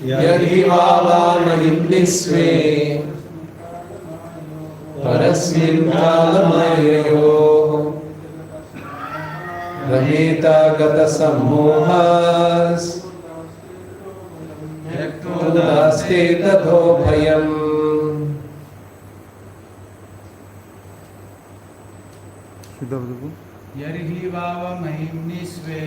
यदि वावामहिन्निस्वे परस्मिन् कालमययोः रमेतागतसम्मोहास्ते ततो भयम्। यर्हि वावमहिम्निस्वे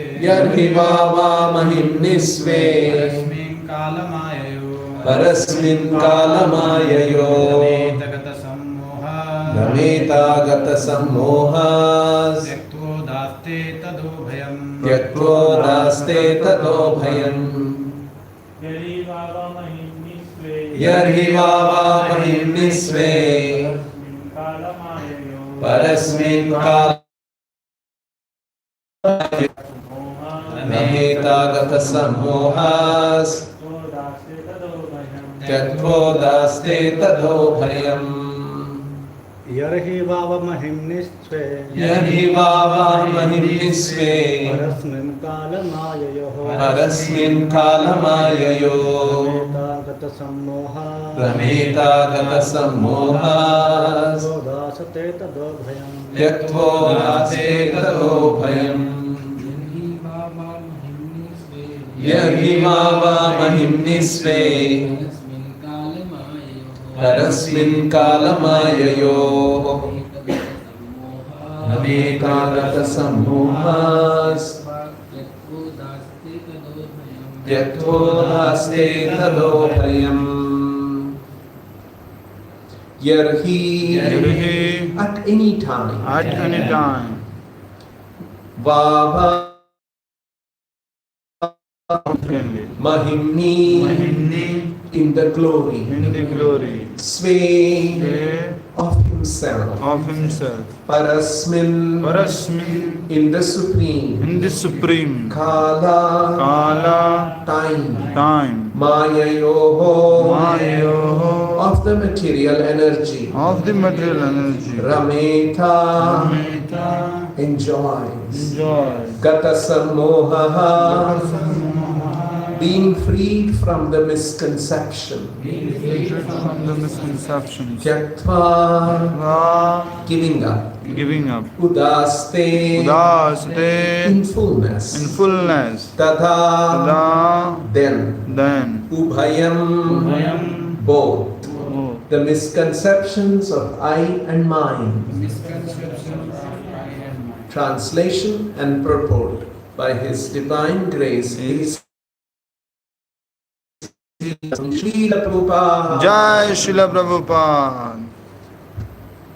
परस्मिन् कालमाययो रमेतागतसम्मोहास् त्यक्तोदास्ते ततो भयम्। यर्हि वावमहिम्निस्वे परस्मिन् रमेतागतसम्मोहास् त्यक्तोदास्ते ततो भयम्। यर्हि वावमहिम्निस्वे परस्मिन् कालमाययो रमेतागतसम्मोहास् त्यक्तोदास्ते ततो भयम्। यर्हि वावमहिम्निस्वे परस्मिन् कालमाययो रमेतागतसम्मोहास् त्यक्तोदास्ते ततो भयम्। यर्हि at any time Vava Mahimni in the glory sway of himself Parasmin in the supreme Kala time Mayayoho of the material energy Rameta enjoys Gata Sammoha being freed from the misconception Tyaktva giving up Udaste in fullness Tadha then Ubhayam both the misconceptions of I and mine. Translation and purport by His Divine Grace is Srila Prabhupada. Jai Srila Prabhupada.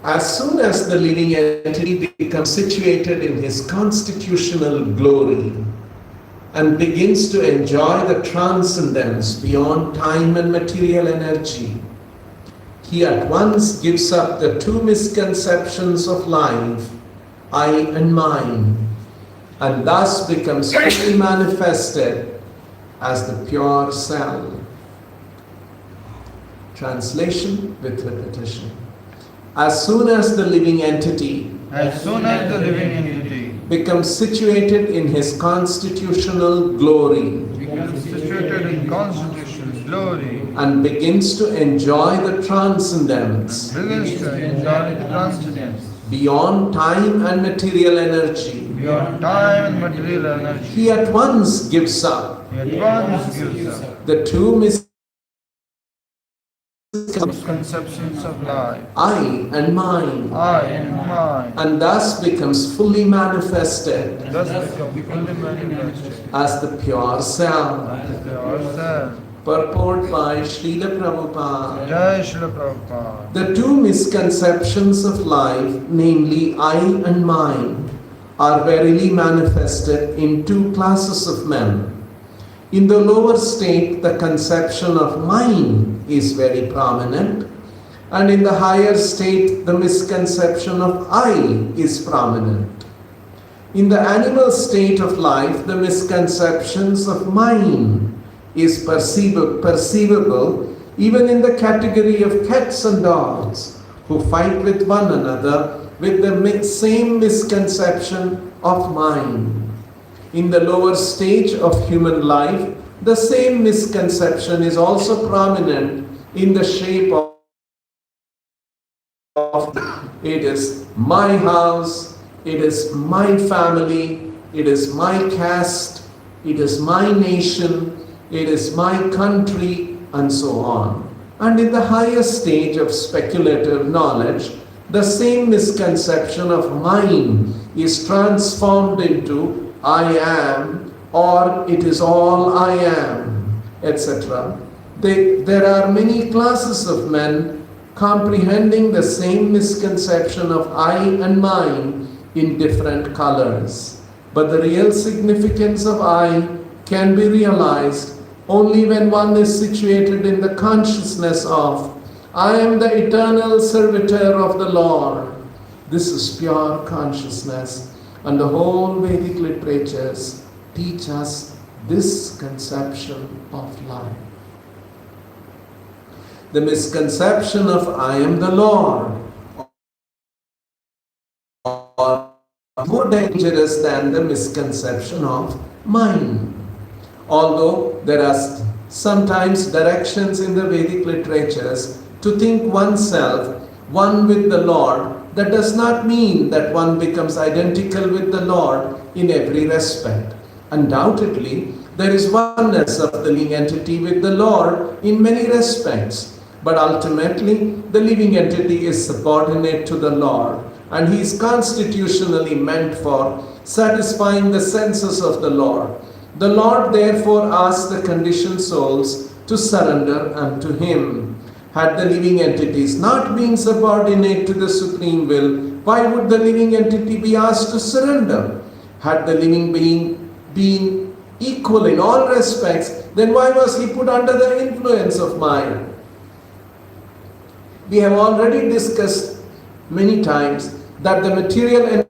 As soon as the living entity becomes situated in his constitutional glory and begins to enjoy the transcendence beyond time and material energy, he at once gives up the two misconceptions of life, I and mine, and thus becomes fully manifested as the pure self. Translation with repetition. As soon as the living entity becomes situated in his constitutional glory and begins to enjoy the transcendence beyond time and material energy, he at once gives up the two misconceptions of life, I and mine, and thus becomes fully manifested as the pure self. Purport by Srila Prabhupada. Jai Srila Prabhupada. The two misconceptions of life, namely I and mine, are verily manifested in two classes of men. In the lower state, the conception of mine is very prominent, and in the higher state, the misconception of I is prominent. In the animal state of life, the misconceptions of mine is perceivable even in the category of cats and dogs who fight with one another with the same misconception of mine. In the lower stage of human life, the same misconception is also prominent in the shape of it is my house, it is my family, it is my caste, it is my nation, it is my country, and so on. And in the higher stage of speculative knowledge, the same misconception of mine is transformed into I am, or it is all I am, etc. There are many classes of men comprehending the same misconception of I and mine in different colors. But the real significance of I can be realized only when one is situated in the consciousness of I am the eternal servitor of the Lord. This is pure consciousness, and the whole Vedic literatures teach us this conception of life. The misconception of I am the Lord or more dangerous than the misconception of mine. Although there are sometimes directions in the Vedic literatures to think oneself one with the Lord, that does not mean that one becomes identical with the Lord in every respect. Undoubtedly, there is oneness of the living entity with the Lord in many respects, but ultimately the living entity is subordinate to the Lord, and he is constitutionally meant for satisfying the senses of the Lord. The Lord therefore asks the conditioned souls to surrender unto him. Had the living entities not been subordinate to the supreme will, why would the living entity be asked to surrender? Had the living being been equal in all respects, then why was he put under the influence of Maya? We have already discussed many times that the material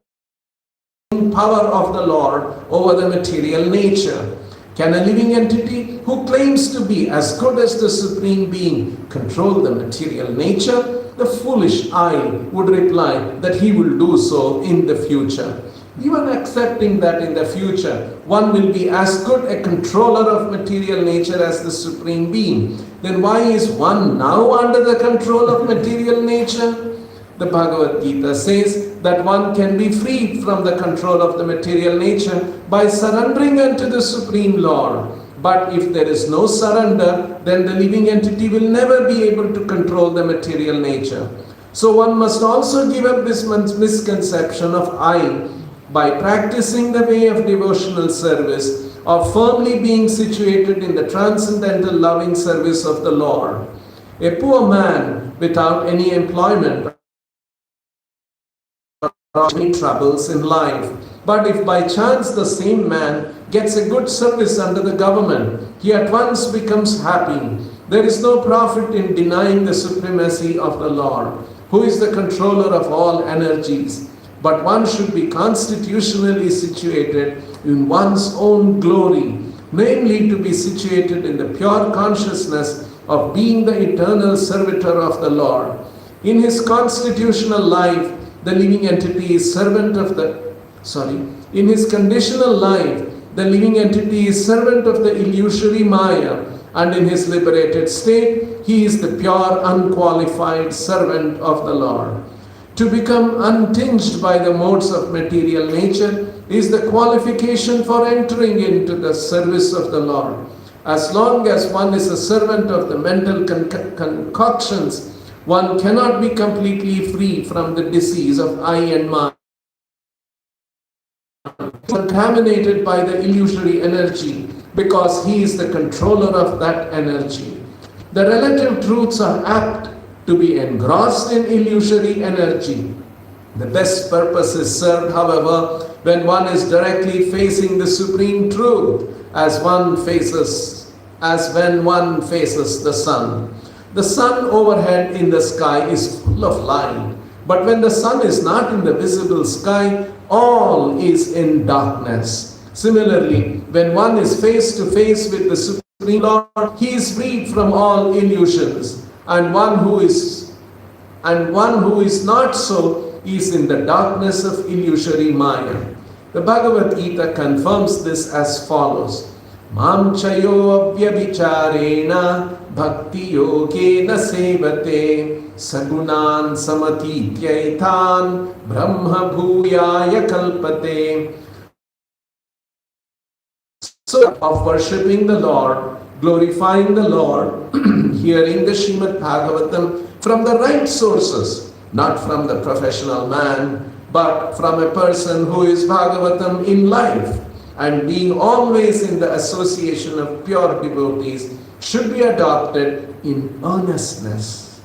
power of the Lord over the material nature. Can a living entity who claims to be as good as the Supreme Being control the material nature? The foolish I would reply that he will do so in the future. Even accepting that in the future one will be as good a controller of material nature as the Supreme Being, then why is one now under the control of material nature? The Bhagavad Gita says that one can be freed from the control of the material nature by surrendering unto the Supreme Lord. But if there is no surrender, then the living entity will never be able to control the material nature. So one must also give up this misconception of I by practicing the way of devotional service, or firmly being situated in the transcendental loving service of the Lord. A poor man without any employment many troubles in life. But if by chance the same man gets a good service under the government, he at once becomes happy. There is no profit in denying the supremacy of the Lord, who is the controller of all energies. But one should be constitutionally situated in one's own glory, namely to be situated in the pure consciousness of being the eternal servitor of the Lord. In his constitutional life, the living entity is servant of in his conditional life, the living entity is servant of the illusory Maya, and in his liberated state, he is the pure, unqualified servant of the Lord. To become untinged by the modes of material nature is the qualification for entering into the service of the Lord. As long as one is a servant of the mental concoctions, one cannot be completely free from the disease of I and mine, contaminated by the illusory energy, because he is the controller of that energy. The relative truths are apt to be engrossed in illusory energy. The best purpose is served, however, when one is directly facing the supreme truth, as when one faces the sun. The sun overhead in the sky is full of light, but when the sun is not in the visible sky, all is in darkness. Similarly, when one is face to face with the Supreme Lord, he is freed from all illusions, and one who is not so is in the darkness of illusory Maya. The Bhagavad Gita confirms this as follows. Mam chayo avyabhicharena bhakti yogena sevate sagunan samatityaitan brahma bhuyaya kalpate. So, of worshipping the Lord, glorifying the Lord, hearing the Srimad Bhagavatam from the right sources, not from the professional man, but from a person who is Bhagavatam in life, and being always in the association of pure devotees, should be adopted in earnestness.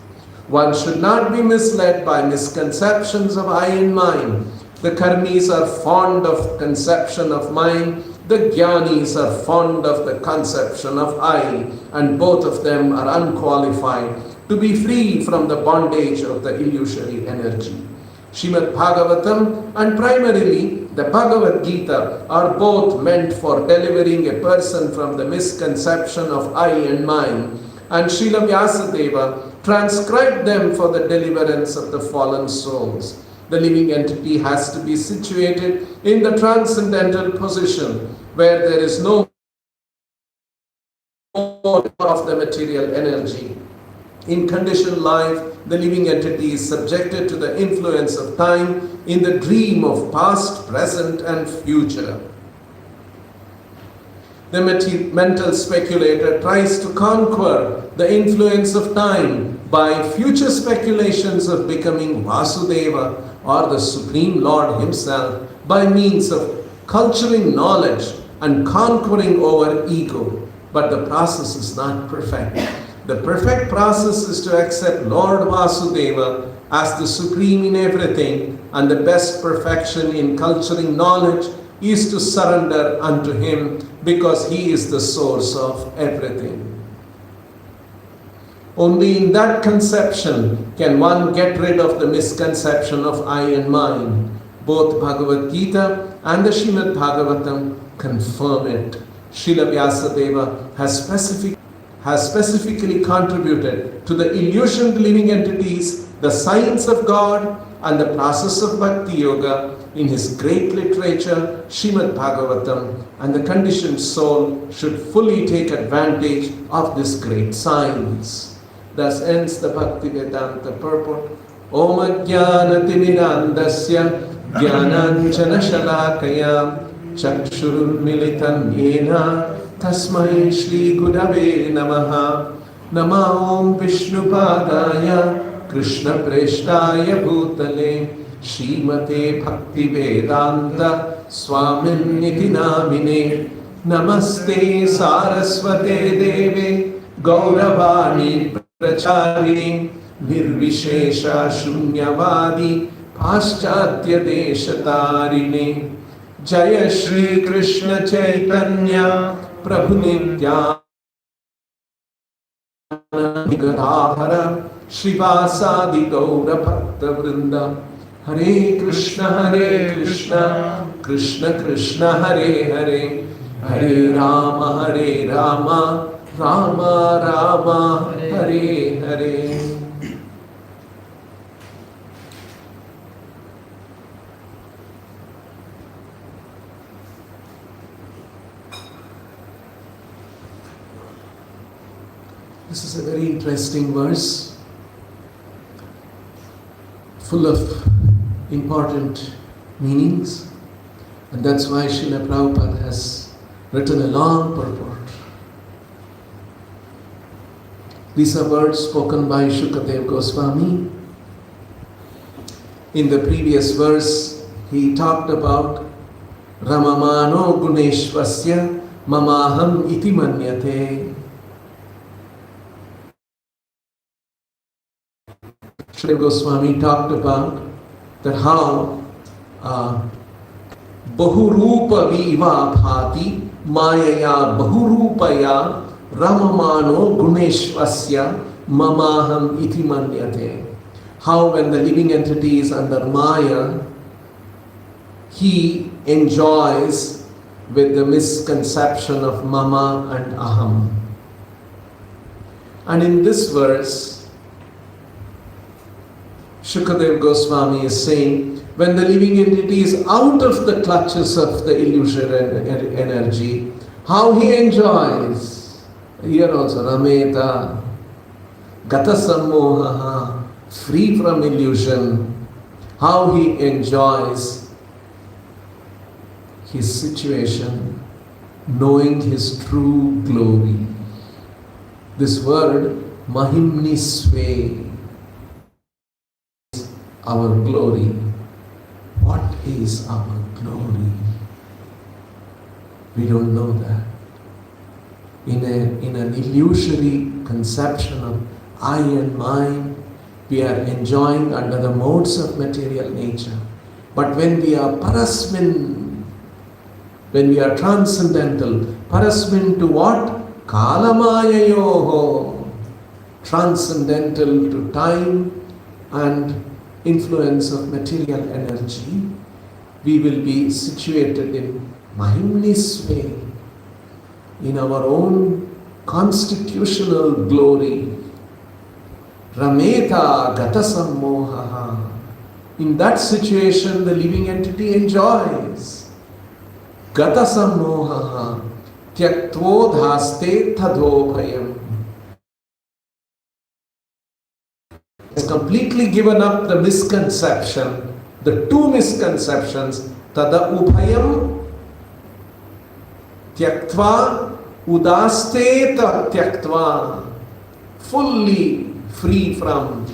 One should not be misled by misconceptions of I and mine. The karmis are fond of conception of mine, the jnanis are fond of the conception of I, and both of them are unqualified to be free from the bondage of the illusory energy. Srimad Bhagavatam and primarily the Bhagavad Gita are both meant for delivering a person from the misconception of I and mine, and Srila Vyasadeva transcribed them for the deliverance of the fallen souls. The living entity has to be situated in the transcendental position where there is no more of the material energy. In conditioned life, the living entity is subjected to the influence of time in the dream of past, present and future. The mental speculator tries to conquer the influence of time by future speculations of becoming Vasudeva or the Supreme Lord Himself by means of culturing knowledge and conquering over ego. But the process is not perfect. The perfect process is to accept Lord Vasudeva as the supreme in everything, and the best perfection in culturing knowledge is to surrender unto Him because He is the source of everything. Only in that conception can one get rid of the misconception of I and mine. Both Bhagavad Gita and the Srimad Bhagavatam confirm it. Srila Vyasadeva has specifically contributed to the illusioned living entities, the science of God and the process of Bhakti Yoga in his great literature, Srimad Bhagavatam, and the conditioned soul should fully take advantage of this great science. Thus ends the Bhakti Vedanta purport. Om Ajnana Timirandasya Jnananjana Shalakaya Chakshurunmilitam Yena Tasmai Shri Gurave Namaha. Nama Om Vishnupadaya Krishna Preshtaya Bhutale Srimate Bhakti Vedanta Swaminiti Namine. Namaste Saraswate Deve Gauravani Prachari Nirvishesha Shunyavadi Paschatya Deshatarine. Jaya Shri Krishna Chaitanya Prabhu Nityananda Shrivasadi Gaura Bhakta Vrinda. Hare Krishna Krishna Krishna Hare Hare, Hare Rama Rama Rama Hare Hare. This is a very interesting verse, full of important meanings, and that's why Srila Prabhupada has written a long purport. These are words spoken by Shukadeva Goswami. In the previous verse, he talked about Ramamano Guneshvasya Mamaham Iti Manyate. Shukadeva Goswami talked about that how Bahurupa Viva Bhati Mayaya Bahurupaya Ramamano Guneshvasya Mamaham Iti Manyate. How when the living entity is under Maya, he enjoys with the misconception of Mama and Aham. And in this verse, Shukadeva Goswami is saying, when the living entity is out of the clutches of the illusory energy, how he enjoys. Here also, Rameta, Gata Sammohaha, free from illusion, how he enjoys his situation, knowing his true glory. This word, Mahimnisve, is our glory. What is our glory? We don't know that. In an illusory conception of I and mine, we are enjoying under the modes of material nature. But when we are parasmin, when we are transcendental, parasmin to what? Kalamayayoho, transcendental to time and influence of material energy, we will be situated in Mahimnisve, in our own constitutional glory. Rameta Gata Sammohaha. In that situation, the living entity enjoys. Gata Sammohaha Tyaktvodhaste Tadobhayam. Has completely given up the misconception, the two misconceptions, Tada Ubhayam Tyaktva Udaste Tyaktva, fully free from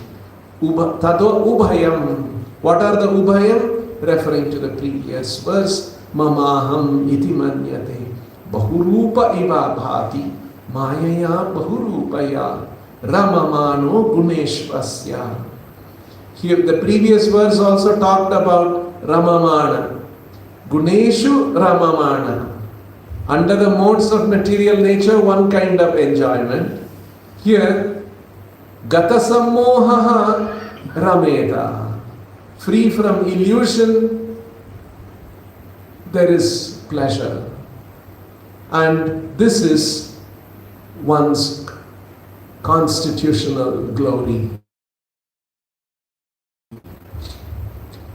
Tado Ubhayam. What are the Ubhayam? Referring to the previous verse, Mamaham iti manyate Bahurupa iva bhati Mayaya Bahurupaya Ramamano Guneshvasya. Here the previous verse also talked about Ramamana. Guneshu Ramamana. Under the modes of material nature, one kind of enjoyment. Here, Gata Sammohaha Rameta. Free from illusion, there is pleasure. And this is one's constitutional glory.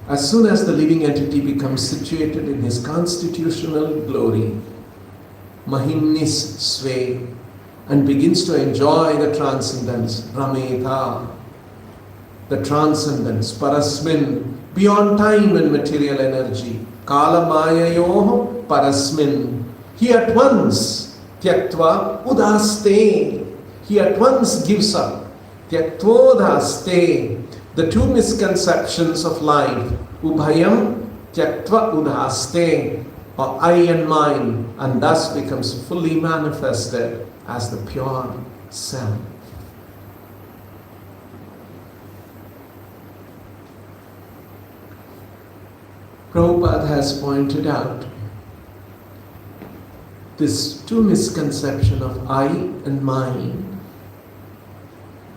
As soon as the living entity becomes situated in his constitutional glory, Mahimnis Sve, and begins to enjoy the transcendence, Rameta, the transcendence, Parasmin, beyond time and material energy, Kala Mayayoho Parasmin. He at once, Tyaktva Udaste, he at once gives up. Tyaktvodaste, the two misconceptions of life, Ubhayam, Tyaktva Udaste, or I and mine, and thus becomes fully manifested as the pure self. Prabhupada has pointed out this two misconception of I and mine.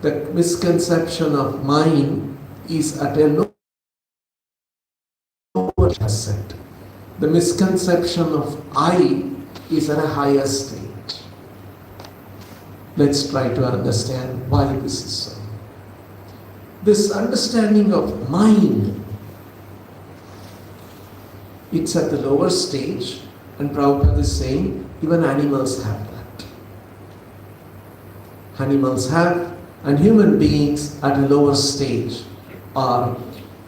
The misconception of mine is at a lower asset. The misconception of I is at a higher state. Let's try to understand why this is so. This understanding of mine, it's at the lower stage, and Prabhupada is saying even animals have that. Animals have, and human beings at a lower stage are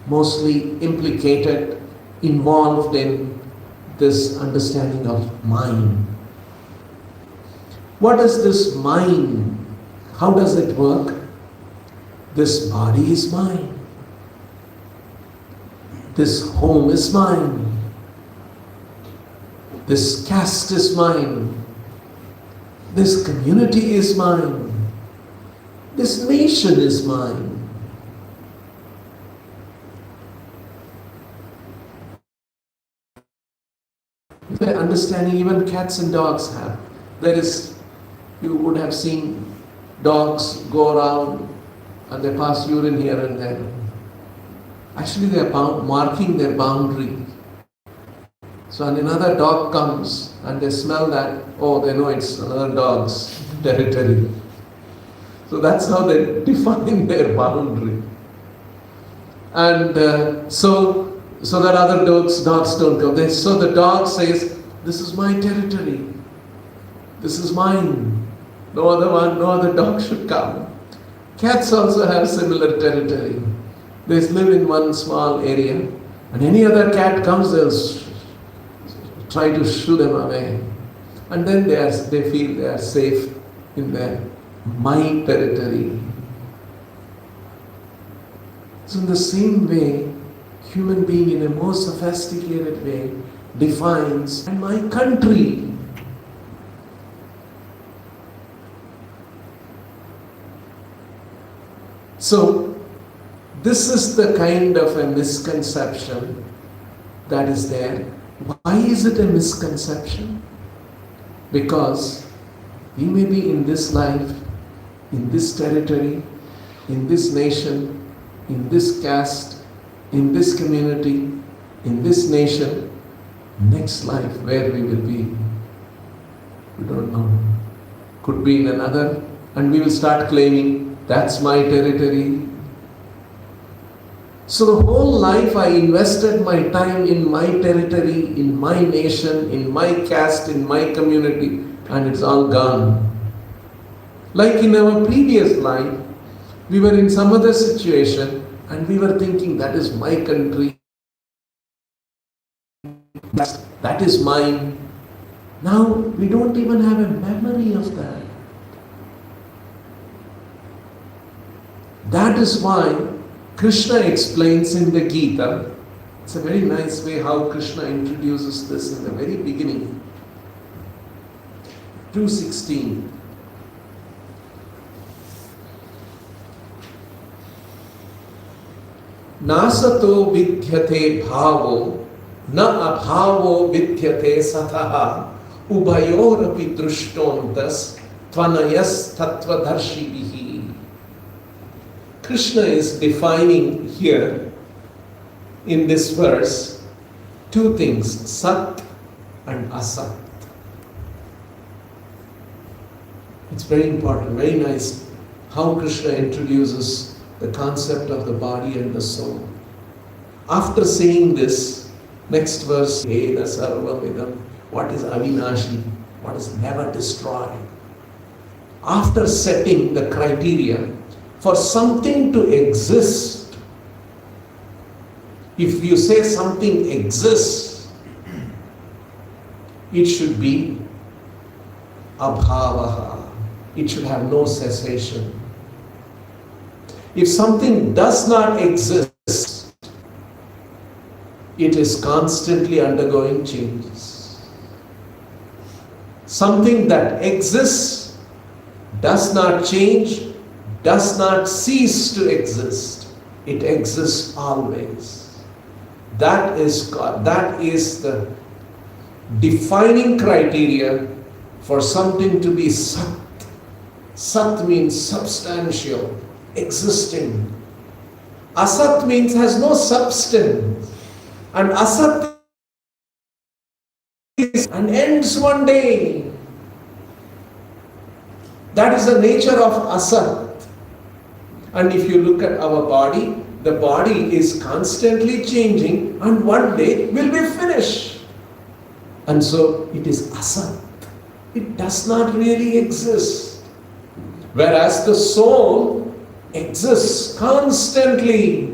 mostly implicated, involved in this understanding of mind. What is this mind? How does it work? This body is mine. This home is mine. This caste is mine. This community is mine. This nation is mine. The understanding even cats and dogs have. You would have seen dogs go around and they pass urine here and there. Actually, they are marking their boundary. So when another dog comes and they smell that, they know it's another dog's territory. So that's how they define their boundary. And so so that other dogs don't come. So the dog says, this is my territory. This is mine. No other dog should come. Cats also have similar territory. They live in one small area, and any other cat comes, they'll try to shoo them away. And then they feel they are safe in their my territory. So in the same way, human being in a more sophisticated way defines my country. So this is the kind of a misconception that is there. Why is it a misconception? Because we may be in this life, in this territory, in this nation, in this caste, in this community, in this nation. Next life, where we will be, we don't know. Could be in another, and we will start claiming, that's my territory. So the whole life I invested my time in my territory, in my nation, in my caste, in my community, and it's all gone. Like in our previous life, we were in some other situation and we were thinking, that is my country, that is mine. Now we don't even have a memory of that. That is why Krishna explains in the Gita, it's a very nice way how Krishna introduces this in the very beginning. 2:16. Nasato vidyate bhavo na abhavo vidyate sataha ubayorapi drushtontas tvanayas tattvadarshibhihi. Krishna is defining here in this verse two things, Sat and Asat. It's very important, very nice how Krishna introduces the concept of the body and the soul. After saying this, next verse, Veda Sarvamidam, what is Avinashi, what is never destroyed. After setting the criteria for something to exist, if you say something exists, it should be abhavaha. It should have no cessation. If something does not exist, it is constantly undergoing changes. Something that exists, does not change, does not cease to exist. It exists always. That is God. That is the defining criteria for something to be Sat. Sat means substantial, existing. Asat means has no substance. And Asat is and ends one day. That is the nature of Asat. And if you look at our body, the body is constantly changing and one day will be finished. And so it is Asat. It does not really exist. Whereas the soul exists constantly,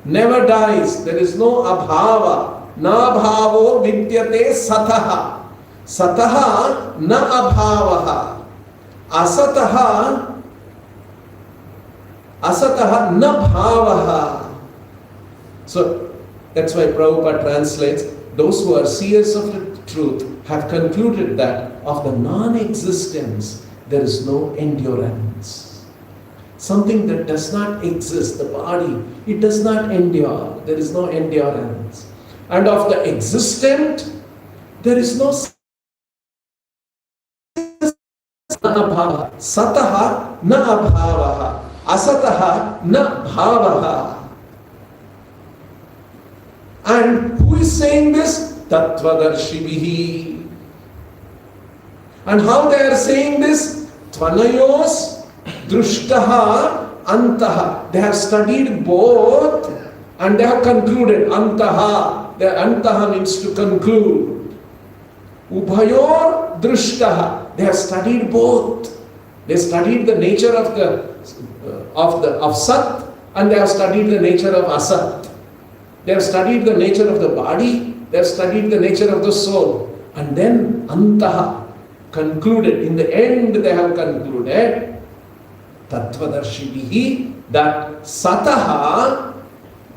never dies. There is no abhava. Na bhavo vidyate sataha. Sataha na abhavaha. Asataha na bhavaha. So that's why Prabhupada translates, those who are seers of the truth have concluded that of the non-existence there is no endurance. Something that does not exist, the body, it does not endure. There is no endurance. And of the existent, there is no sataha na abhavaha. Asataha na bhavaha. And who is saying this? Tattvadarshibihi. And how they are saying this? Tvanayos drushtaha antaha. They have studied both And they have concluded, antaha. The antaha means to conclude. Ubhayor drishtaha. They have studied both. They studied the nature of Sat, and they have studied the nature of Asat. They have studied the nature of the body, they have studied the nature of the soul. And then Antaha concluded, in the end they have concluded, Tattvadarshinihi, that Sataha,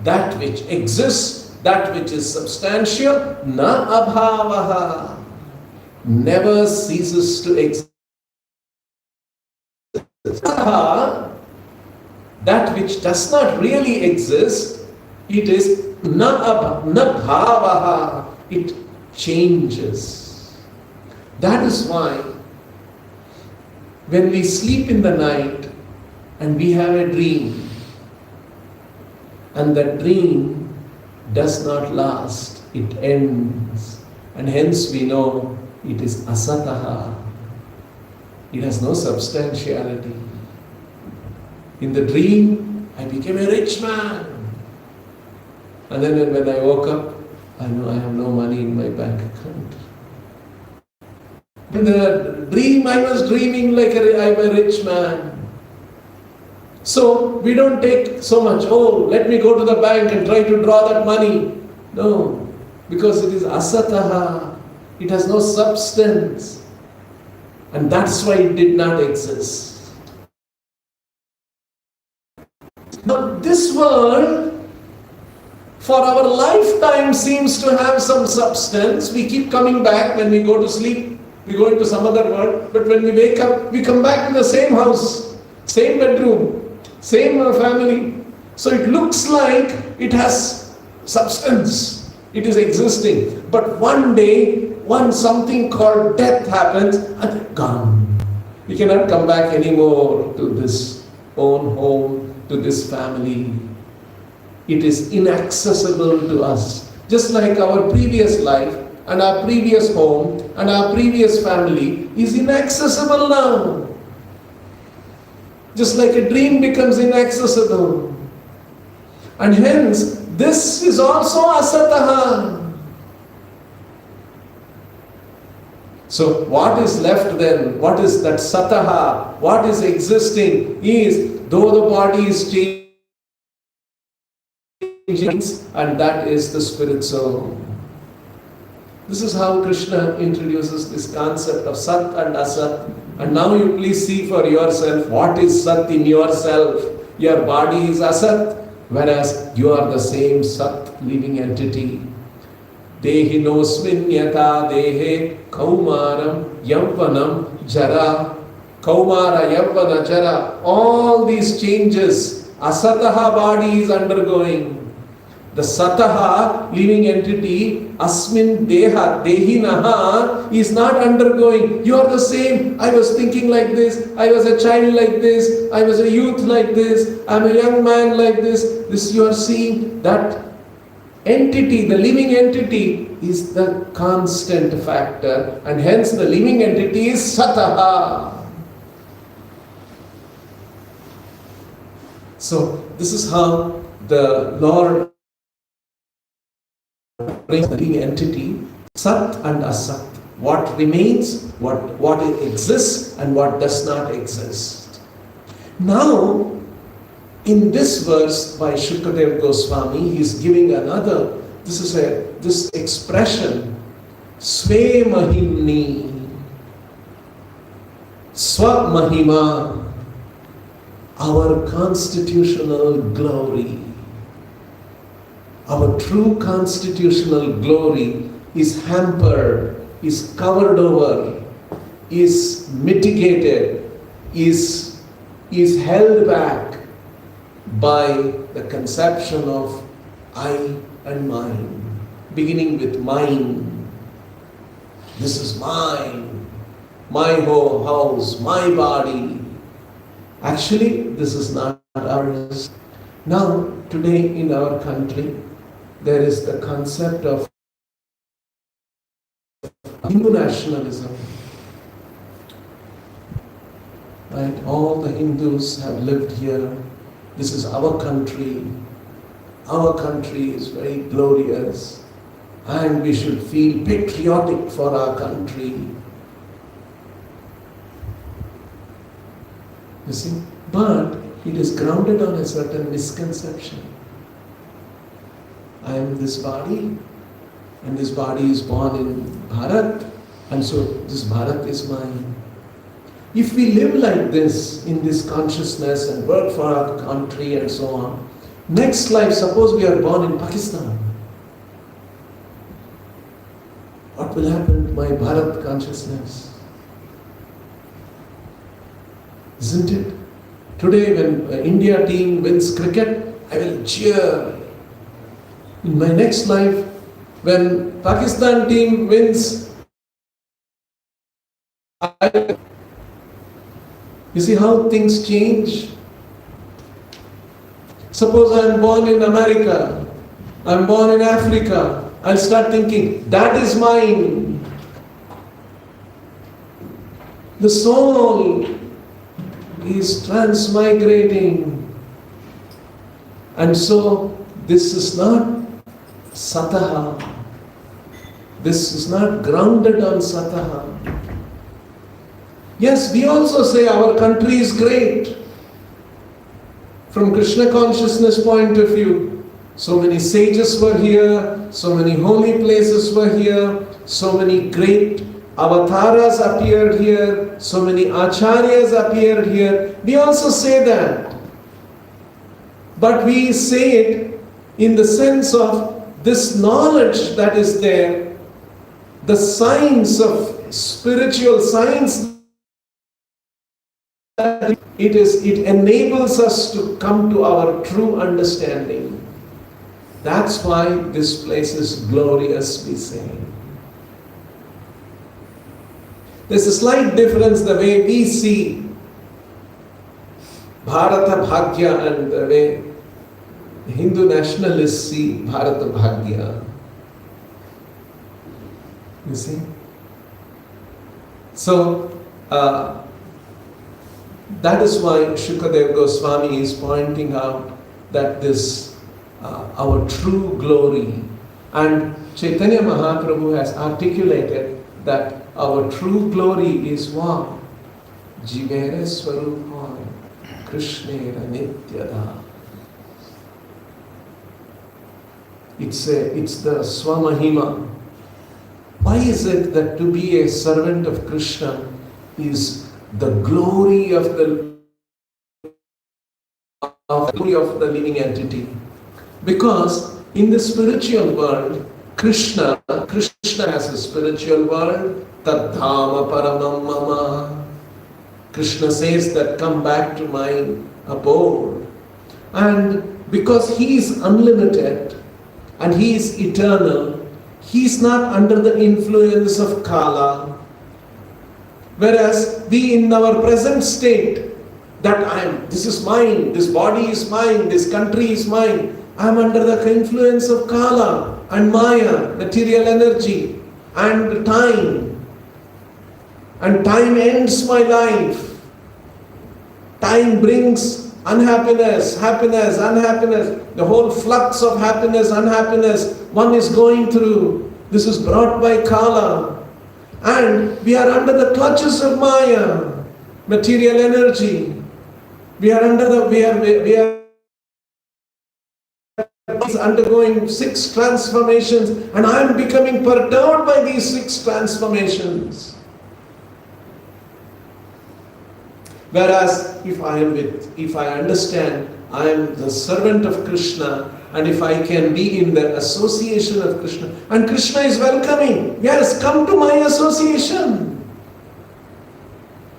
that which exists, that which is substantial, na abhavaha, never ceases to exist. That which does not really exist, it is na bhavaha, it changes. That is why when we sleep in the night and we have a dream, and that dream does not last, it ends, and hence we know it is asataha. It has no substantiality. In the dream, I became a rich man. And then when I woke up, I know I have no money in my bank account. In the dream, I was dreaming like I'm a rich man. So we don't take so much, let me go to the bank and try to draw that money. No, because it is asataha. It has no substance. And that's why it did not exist. Now this world, for our lifetime, seems to have some substance. We keep coming back. When we go to sleep, we go into some other world. But when we wake up, we come back to the same house, same bedroom, same family. So it looks like it has substance. It is existing. But one day, something called death happens, and gone. We cannot come back anymore to this own home, to this family. It is inaccessible to us. Just like our previous life and our previous home and our previous family is inaccessible now. Just like a dream becomes inaccessible. And hence, this is also asataha. So what is left then? What is that sataha? What is existing is, though the body is changing, and that is the spirit soul. This is how Krishna introduces this concept of Sat and Asat. And now you please see for yourself what is Sat in yourself. Your body is Asat, whereas you are the same Sat living entity. Dehinosmin yata dehe kaumaram yavvanam jara. Kaumara, yavvana, jara. All these changes, Asataha body is undergoing. The Sataha, living entity, Asmin Deha, Dehinaha, is not undergoing. You are the same. I was thinking like this. I was a child like this. I was a youth like this. I am a young man like this. This you are seeing. That entity, the living entity, is the constant factor. And hence the living entity is Sataha. So this is how the Lord brings the living entity, Sat and Asat. What remains, what exists, and what does not exist. Now, in this verse by Shukadev Goswami, he is giving another, this expression, Sve Mahimni, Swa Mahima, our constitutional glory. Our true constitutional glory is hampered, is covered over, is mitigated, is held back by the conception of I and mine, beginning with mine. This is mine, my whole house, my body. Actually, this is not ours. Now, today in our country, there is the concept of Hindu nationalism. Right? All the Hindus have lived here. This is our country. our country is very glorious and we should feel patriotic for our country. You see? But it is grounded on a certain misconception. I am this body, and this body is born in Bharat, and so this Bharat is mine. If we live like this, in this consciousness and work for our country and so on, next life, suppose we are born in Pakistan, what will happen to my Bharat consciousness? Isn't it? Today when India team wins cricket, I will cheer. In my next life, when Pakistan team wins, you see how things change? Suppose I am born in America, I am born in Africa, I'll start thinking, that is mine. The soul is transmigrating. And so, this is not sataha. This is not grounded on sataha. Yes, we also say our country is great. From Krishna consciousness point of view, so many sages were here, so many holy places were here, so many great avatars appeared here, so many acharyas appeared here. We also say that. But we say it in the sense of this knowledge that is there, the science of spiritual science, it enables us to come to our true understanding. That's why this place is glorious, we say. There's a slight difference the way we see Bharata Bhagya and the way Hindu nationalists see Bharata Bhagya. You see? So, that is why Shukadev Goswami is pointing out that this, our true glory, and Chaitanya Mahaprabhu has articulated that our true glory is what? Jivere Swarupa Krishnera Nityada. It's the Swamahima. Why is it that to be a servant of Krishna is the glory of the living entity? Because in the spiritual world, Krishna has a spiritual world, Tadhama Paramam Mama. Krishna says that come back to my abode. And because he is unlimited and he is eternal, he is not under the influence of Kala. Whereas we in our present state, that this is mine, this body is mine, this country is mine, I am under the influence of Kala and Maya, material energy, and time. And time ends my life. Time brings unhappiness, happiness, unhappiness. The whole flux of happiness, unhappiness, one is going through. This is brought by Kala. And we are under the clutches of Maya, material energy. We are undergoing 6 transformations, and I am becoming perturbed by these 6 transformations. Whereas if I understand I am the servant of Krishna, and if I can be in the association of Krishna, and Krishna is welcoming, yes, come to my association.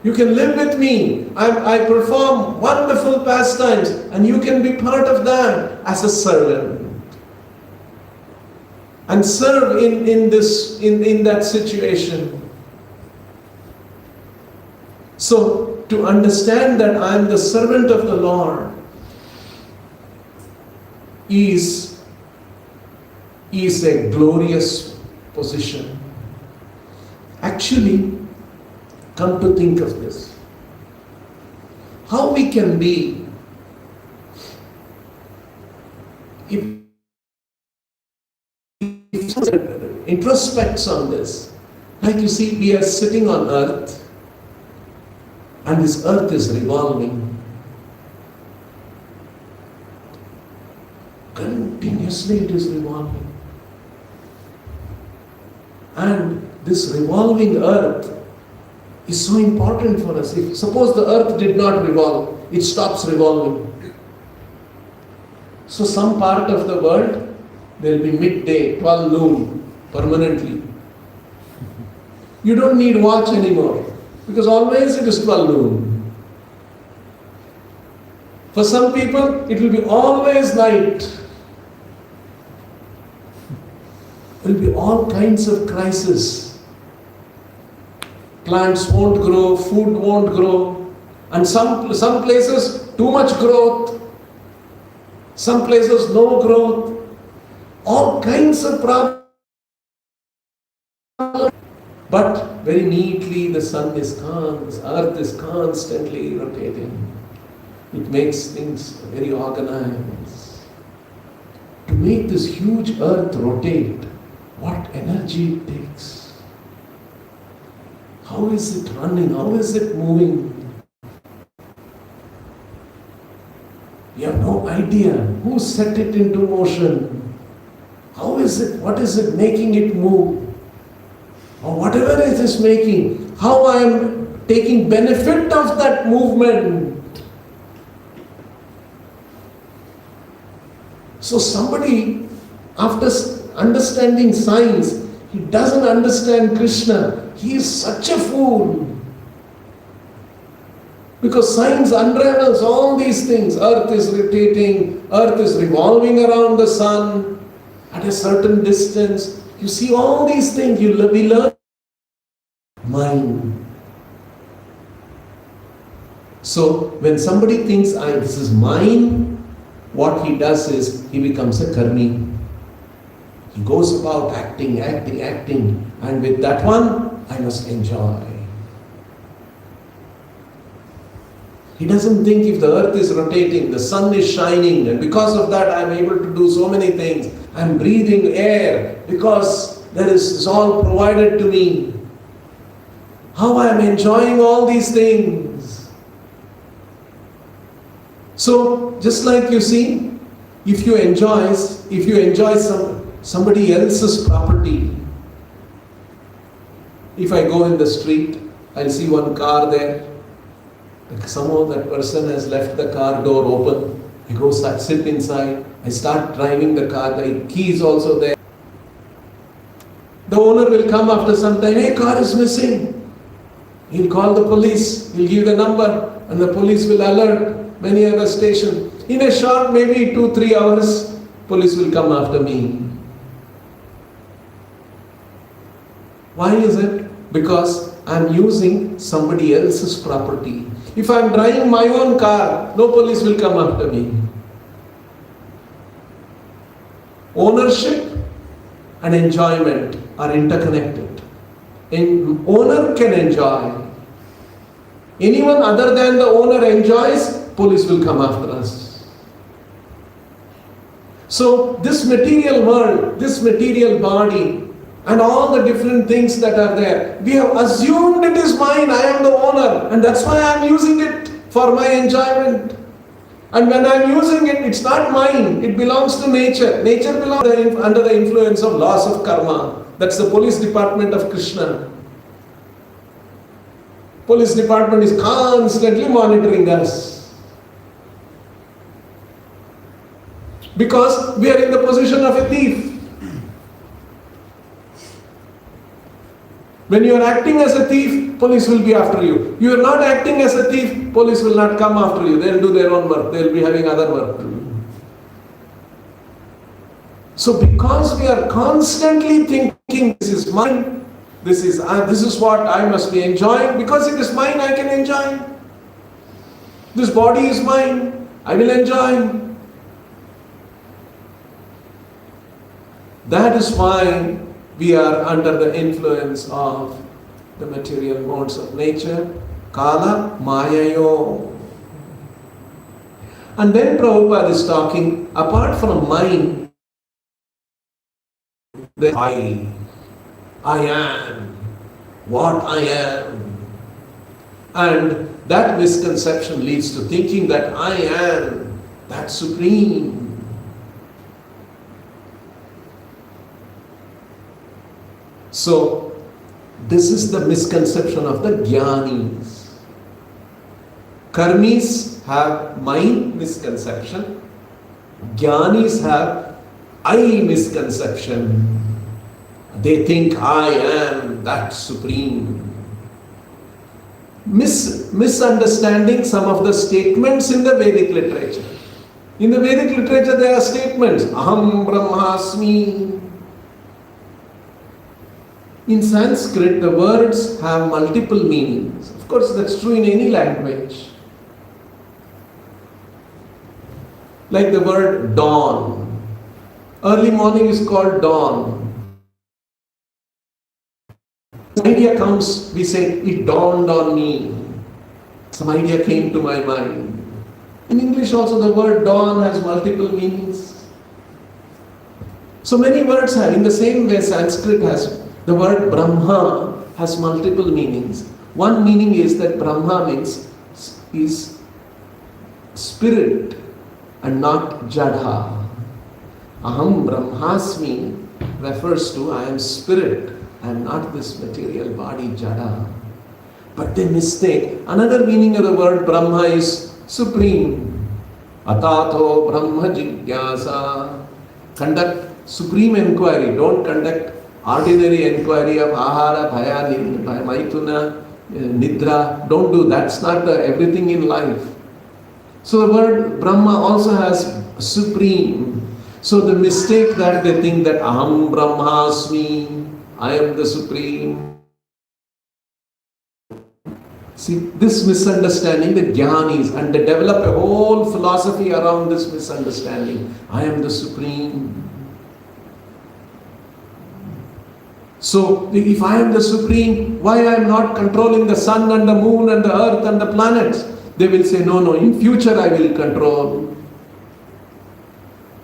You can live with me. I perform wonderful pastimes, and you can be part of that as a servant. And serve in that situation. So, to understand that I am the servant of the Lord is a glorious position. Actually, come to think of this, how we can be if introspects on this, like you see, we are sitting on earth, and this earth is revolving. Continuously it is revolving. And this revolving earth is so important for us. If suppose the earth did not revolve, it stops revolving. So some part of the world, there will be midday, 12 noon, permanently. You don't need watch anymore, because always it is 12 noon. For some people, it will be always night. There will be all kinds of crises. Plants won't grow, food won't grow, and some places too much growth, some places no growth, all kinds of problems. But very neatly the sun is the earth is constantly rotating. It makes things very organized. To make this huge earth rotate, what energy it takes. How is it running? How is it moving? You have no idea who set it into motion. How is it? What is it making it move? Or whatever it is making, how I am taking benefit of that movement. So somebody, after understanding science, he doesn't understand Krishna. He is such a fool. Because science unravels all these things. Earth is rotating, earth is revolving around the sun at a certain distance. You see all these things, we learn mind. So when somebody thinks, this is mine, what he does is, he becomes a karmi. He goes about acting, and with that one, I must enjoy. He doesn't think if the earth is rotating, the sun is shining, and because of that I am able to do so many things. I am breathing air because it's all provided to me. How I am enjoying all these things. So, just like you see, if you enjoy somebody else's property, if I go in the street, I'll see one car there. Somehow that person has left the car door open. I go sit inside. I start driving the car. The key is also there. The owner will come after some time. Hey, car is missing. He'll call the police. He'll give the number, and the police will alert many other stations. In a short, maybe 2-3 hours, police will come after me. Why is it? Because I'm using somebody else's property. If I'm driving my own car, no police will come after me. Ownership and enjoyment are interconnected. Owner can enjoy. Anyone other than the owner enjoys, police will come after us. So this material world, this material body, and all the different things that are there, we have assumed it is mine, I am the owner, and that's why I am using it for my enjoyment. And when I am using it, it's not mine, it belongs to nature. Nature belongs under the influence of laws of karma. That's the police department of Krishna. Police department is constantly monitoring us. Because we are in the position of a thief. When you are acting as a thief, police will be after you. You are not acting as a thief, police will not come after you. They will do their own work. They will be having other work to do. So because we are constantly thinking, this is mine, this is what I must be enjoying, because it is mine, I can enjoy. This body is mine, I will enjoy. That is why we are under the influence of the material modes of nature. Kala Mayayo. And then Prabhupada is talking, apart from mind, the I am, what I am. And that misconception leads to thinking that I am that supreme. So, this is the misconception of the Jnanis. Karmis have mind misconception. Jnanis have I misconception. They think I am that supreme. Misunderstanding some of the statements in the Vedic literature. In the Vedic literature there are statements, Aham Brahmasmi. In Sanskrit the words have multiple meanings. Of course that's true in any language. Like the word dawn. Early morning is called dawn. Some idea comes, we say, it dawned on me. Some idea came to my mind. In English also the word dawn has multiple meanings. So many words have, in the same way Sanskrit has, the word Brahma has multiple meanings. One meaning is that Brahma means is spirit and not Jadha. Aham Brahmasmi refers to I am spirit. I am not this material body, Jada. But they mistake. Another meaning of the word Brahma is supreme. Atato Brahma Jigyasa. Conduct supreme inquiry. Don't conduct ordinary inquiry of ahara, bhaya, maituna, nidra. Don't do. That's not everything in life. So the word Brahma also has supreme. So the mistake that they think that Aham Brahmasmi, I am the supreme. See, this misunderstanding, the Jnanis, and they develop a whole philosophy around this misunderstanding. I am the supreme. So, if I am the supreme, why I am not controlling the sun and the moon and the earth and the planets? They will say, no, in future I will control.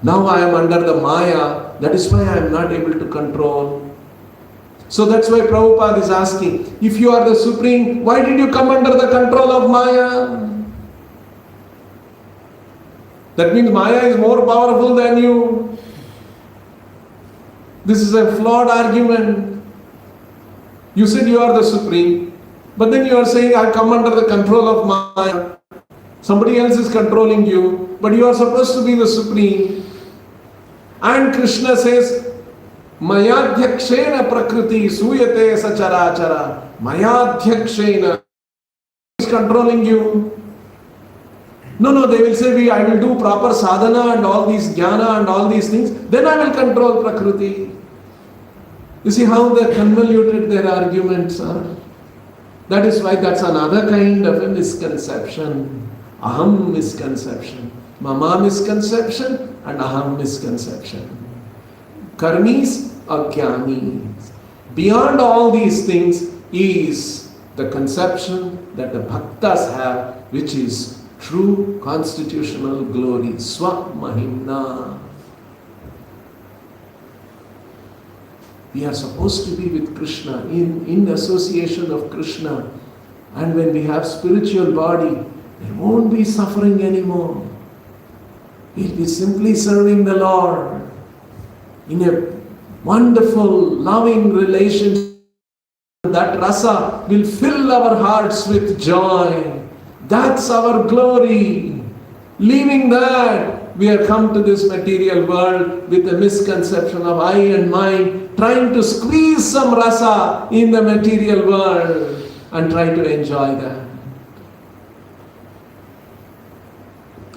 Now I am under the Maya, that is why I am not able to control. So that's why Prabhupada is asking, if you are the supreme, why did you come under the control of Maya? That means Maya is more powerful than you. This is a flawed argument. You said you are the supreme, but then you are saying I come under the control of Maya. Somebody else is controlling you, but you are supposed to be the supreme. And Krishna says, Mayadhyakshena prakriti suyate sacharachara. Mayadhyakshena is controlling you. No, they will say, I will do proper sadhana and all these jnana and all these things, then I will control prakriti. You see how they convoluted their arguments are? That is why that's another kind of a misconception. Aham misconception. Mama misconception and aham misconception. Karmis or jnanis. Beyond all these things is the conception that the bhaktas have, which is true constitutional glory, Swamahimna. We are supposed to be with Krishna, in association of Krishna. And when we have spiritual body, there won't be suffering anymore. We'll be simply serving the Lord in a wonderful, loving relationship. That rasa will fill our hearts with joy. That's our glory. Leaving that, we are come to this material world with a misconception of I and mine, trying to squeeze some rasa in the material world and try to enjoy that.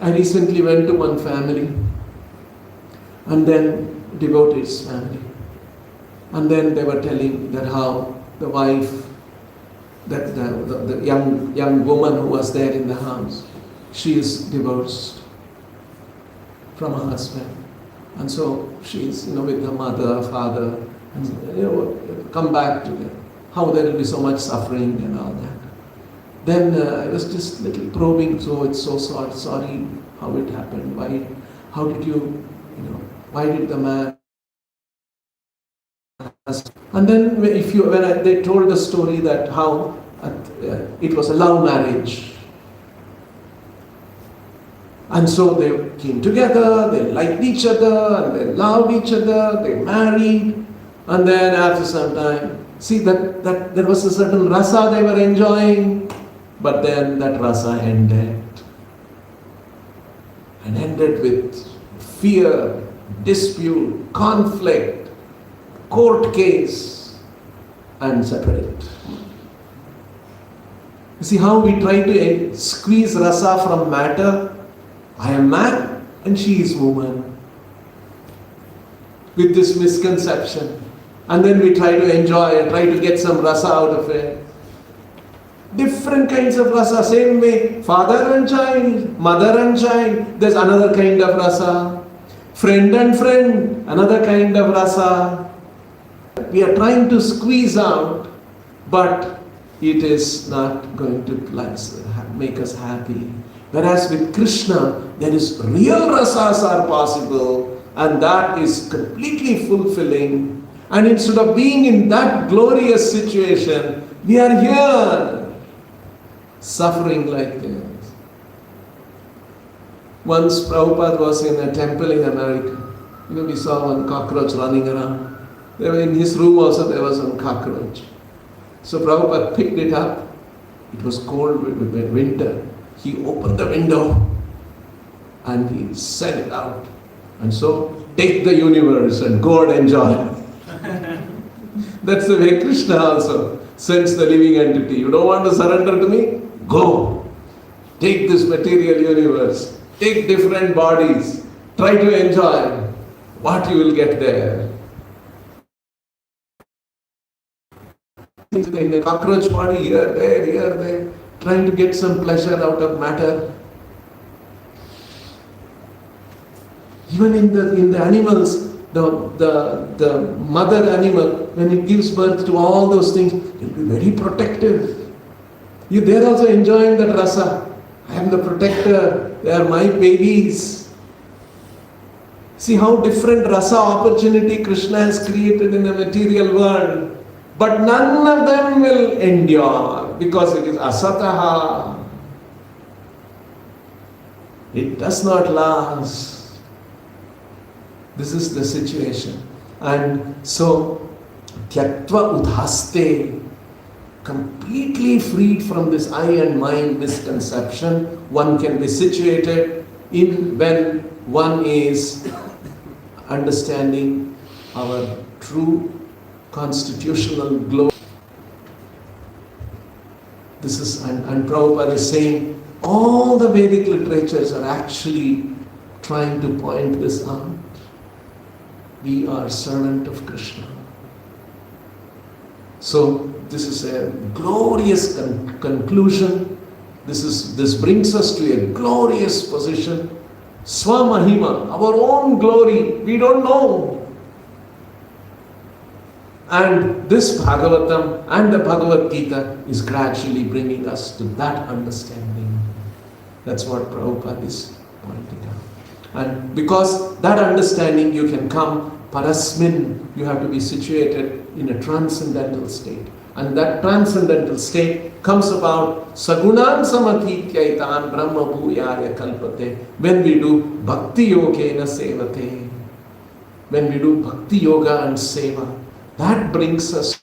I recently went to one family, and then devotees family, and then they were telling that how the wife, that the young woman who was there in the house, she is divorced from her husband, and so she is with her mother, father, and come back to them. How there will be so much suffering and all that. Then I was just little probing, so it's so sorry how it happened, how did why did the man. And then they told the story that how it was a love marriage. And so they came together, they liked each other, and they loved each other, they married, and then after some time, see that there was a certain rasa they were enjoying, but then that rasa ended. And ended with fear, dispute, conflict, court case, and separate. You see how we try to squeeze rasa from matter? I am man and she is woman. With this misconception. And then we try to enjoy and try to get some rasa out of it. Different kinds of rasa, same way. Father and child, mother and child, there's another kind of rasa. Friend and friend, another kind of rasa. We are trying to squeeze out, but it is not going to make us happy. Whereas with Krishna, there is real rasas are possible, and that is completely fulfilling. And instead of being in that glorious situation, we are here, suffering like this. Once Prabhupada was in a temple in America. We saw one cockroach running around. In his room also there was one cockroach. So Prabhupada picked it up. It was cold winter. He opened the window and he sent it out. And so, take the universe and go and enjoy. That's the way Krishna also sends the living entity. You don't want to surrender to me? Go. Take this material universe. Take different bodies. Try to enjoy what you will get there. In the cockroach body, here, there, trying to get some pleasure out of matter. Even in the animals, the mother animal, when it gives birth to all those things, it will be very protective. They are also enjoying that rasa. I am the protector, they are my babies. See how different rasa opportunity Krishna has created in the material world. But none of them will endure because it is asataha. It does not last. This is the situation. And so, tyaktva udhaste, completely freed from this I and mind misconception, one can be situated in when one is understanding our true constitutional glory. This is, and Prabhupada is saying, all the Vedic literatures are actually trying to point this out. We are servant of Krishna. So this is a glorious conclusion. This brings us to a glorious position. Swamahima, our own glory, we don't know. And this Bhagavatam and the Bhagavad Gita is gradually bringing us to that understanding. That's what Prabhupada is pointing out. And because that understanding you can come parasmin, you have to be situated in a transcendental state. And that transcendental state comes about sagunan samathityaitan brahma bhuyarya kalpate, when we do bhakti yogena sevate. When we do bhakti yoga and seva, that brings us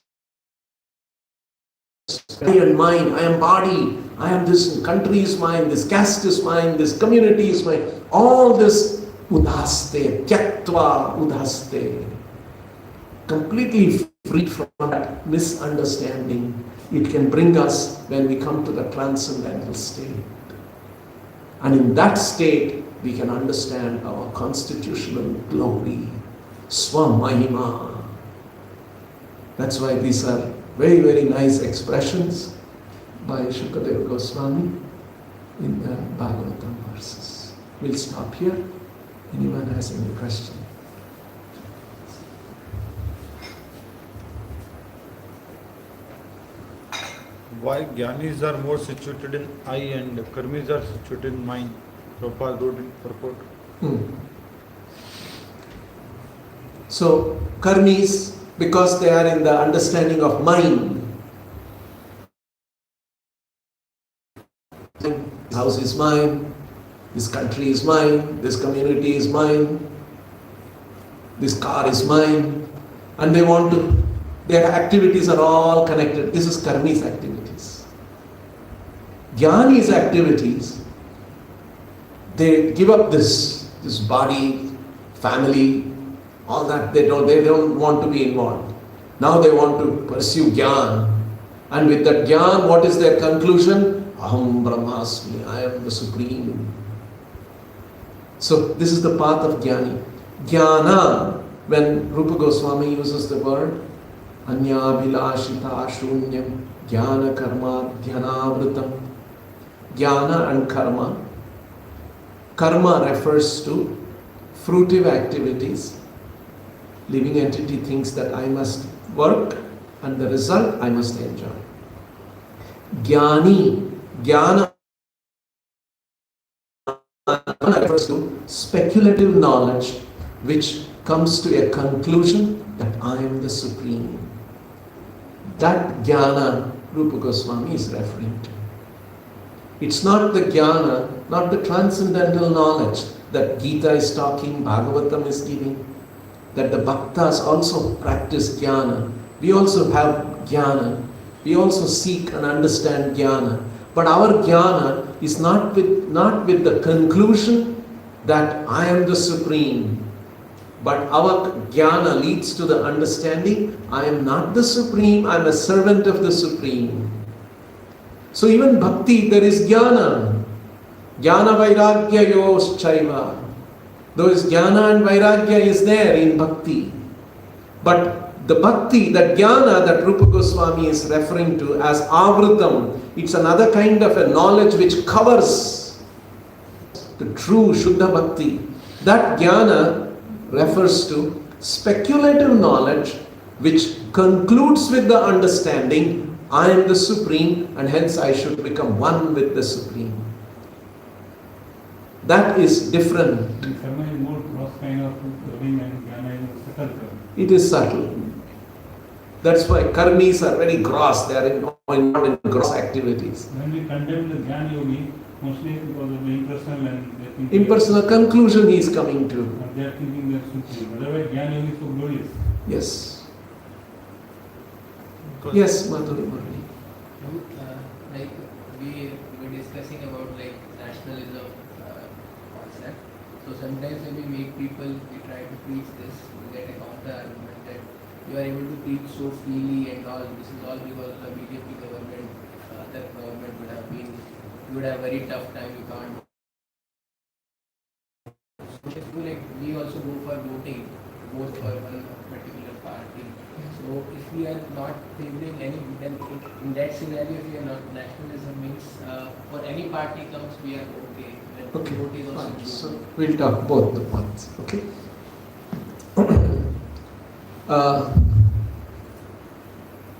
I am mind, I am body, I am this country is mine, this caste is mine, this community is mine. All this udhaste, tyaktva udhaste. Completely free from that misunderstanding. It can bring us when we come to the transcendental state. And in that state, we can understand our constitutional glory. Swamahima. That's why these are very, very nice expressions by Shukadeva Goswami in the Bhagavatam verses. We'll stop here. Anyone has any question? Why Gyanis are more situated in I and Karmis are situated in mind? Prabhupada wrote in purport. So, karmis, because they are in the understanding of mind. This house is mine, this country is mine, this community is mine, this car is mine, and their activities are all connected. This is karmis activities. Jnani's activities, they give up this body, family, all that. They don't want to be involved. Now they want to pursue jnana. And with that jnana, what is their conclusion? Aham Brahmasmi, I am the Supreme. So this is the path of jnani. Jnana, when Rupa Goswami uses the word Anyabhilashita Shunyam Jnana Karma Dhyanavritam. Jnana and karma. Karma refers to fruitive activities. Living entity thinks that I must work and the result I must enjoy. Jnana refers to speculative knowledge which comes to a conclusion that I am the Supreme. That jnana Rupa Goswami is referring to. It's not the jnana, not the transcendental knowledge that Gita is talking, Bhagavatam is giving, that the bhaktas also practice jnana. We also have jnana. We also seek and understand jnana. But our jnana is not with the conclusion that I am the Supreme. But our jnana leads to the understanding, I am not the Supreme, I am a servant of the Supreme. So even bhakti, there is jnana. Jnana vairagya yos chaiva. Those jnana and vairagya is there in bhakti. But the bhakti, that jnana that Rupa Goswami is referring to as avritam, it's another kind of a knowledge which covers the true Shuddha Bhakti. That jnana refers to speculative knowledge which concludes with the understanding I am the Supreme and hence I should become one with the Supreme. That is different. Karma is more gross kind of loving and jnana is subtle karma. It is subtle. That's why karmis are very gross. They are involved in gross activities. When we condemn the jnana yogi, mostly because of the impersonal and they think Impersonal conclusion he is coming to. and they are thinking they are supreme. Otherwise, jnana yogi is so glorious. Yes. Yes, Madhuri. Like we were discussing about like nationalism concept. So sometimes when we make people, we try to preach this, we get a counter argument that you are able to preach so freely and all. This is all because of the BJP government. Other government would have very tough time. You can't. So like we also go for voting, vote for one particular party. So if we are not favoring any, then in that scenario, if we are not, nationalism means for any party comes, we are okay. Then Okay. vote is also Fine. good. So we'll talk both the points. Okay.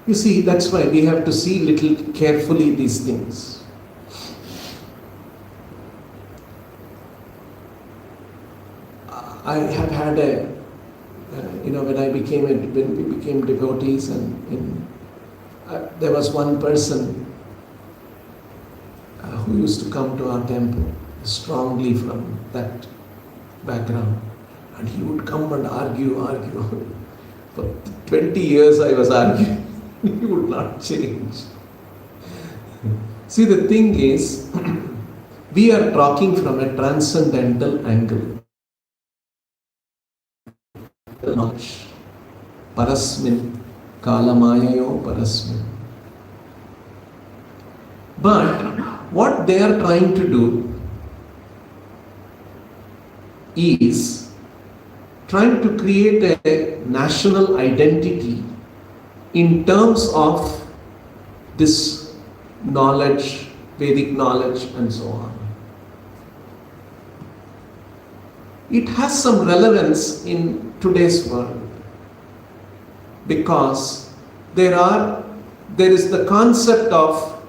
You see, that's why we have to see little carefully these things. I have had when we became devotees, and there was one person who used to come to our temple strongly from that background, and he would come and argue. For 20 years I was arguing. He would not change. See, the thing is, we are talking from a transcendental angle. Knowledge. Parasmin. Kalamayayo parasmin. But what they are trying to do is trying to create a national identity in terms of this knowledge, Vedic knowledge and so on. It has some relevance in today's world because there is the concept of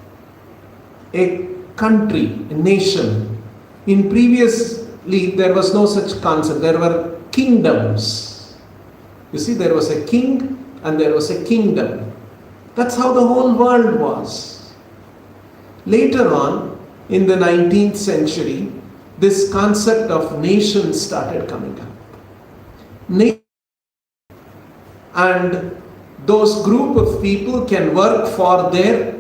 a country, a nation. In previously, there was no such concept. There were kingdoms. You see, there was a king and there was a kingdom. That's how the whole world was. Later on, in the 19th century, this concept of nation started coming up. And those group of people can work for their